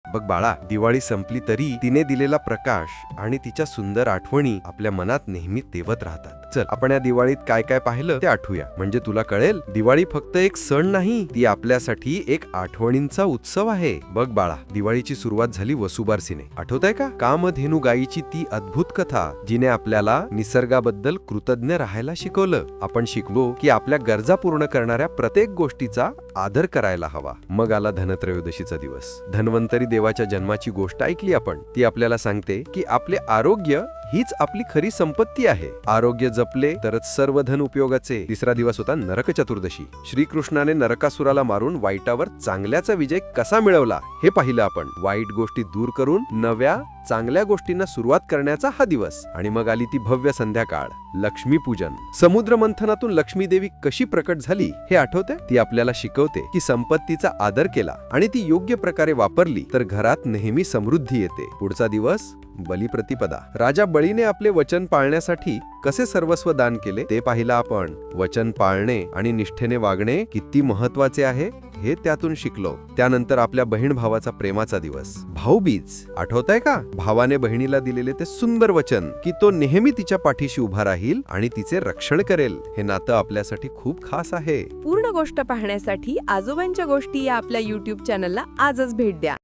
बघ बाळा, दिवाळी संपली तरी तिने दिलेला प्रकाश आणि तिच्या सुंदर आठवणी आपल्या मनात नेहमी तेवत राहतात. चल, आपण या दिवाळीत काय काय पाहिलं ते आठवूया, म्हणजे तुला कळेल दिवाळी फक्त एक सण नाही, ती आपल्यासाठी एक आठवणींचा उत्सव आहे. बघ बाळा, दिवाळीची सुरुवात झाली वसुबारसीने. आठवतंय का? कामधेनू गायीची ती अद्भुत कथा, जिने आपल्याला निसर्गाबद्दल कृतज्ञ राहायला शिकवलं. आपण शिकलो की आपल्या गरजा पूर्ण करणाऱ्या प्रत्येक गोष्टीचा आदर करायला हवा. मग आला धनत्रयोदशीचा दिवस. धन्वंतरी देवाच्या जन्माची गोष्ट ऐकली आपण. ती आपल्याला सांगते की आपले आरोग्य हीच आपली खरी संपत्ती आहे. आरोग्य जपले तरच सर्व धन उपयोगाचे. तिसरा दिवस होता नरक चतुर्दशी. श्रीकृष्णाने नरकासुराला मारून वाईटावर चांगल्याचा विजय कसा मिळवला हे पाहिलं आपण. वाईट गोष्टी दूर करून नव्या चांगल्या गोष्टींना सुरुवात करण्याचा हा दिवस. आणि मग आली ती भव्य संध्याकाळ, लक्ष्मीपूजन. समुद्र मंथनातून लक्ष्मी देवी कशी प्रकट झाली हे आठवते? ती आपल्याला शिकवते की संपत्तीचा आदर केला आणि ती योग्य प्रकारे वापरली तर घरात नेहमी समृद्धी येते. पुढचा दिवस बलिप्रतिपदा. राजा बळीने आपले वचन पाळण्यासाठी कसे सर्वस्व दान केले ते पाहिलं आपण. वचन पाळणे आणि निष्ठेने वागणे किती महत्वाचे आहे हे त्यातून शिकलो. त्यानंतर आपल्या बहीण भावाचा प्रेमाचा दिवस, भाऊबीज. आठवतंय का? भावाने बहिणीला दिलेले ते सुंदर वचन की तो नेहमी तिच्या पाठीशी उभा राहील आणि तिचे रक्षण करेल. हे नातं आपल्यासाठी खूप खास आहे. पूर्ण गोष्ट पाहण्यासाठी आजोबांच्या गोष्टी या आपल्या YouTube चॅनलला आजच भेट द्या.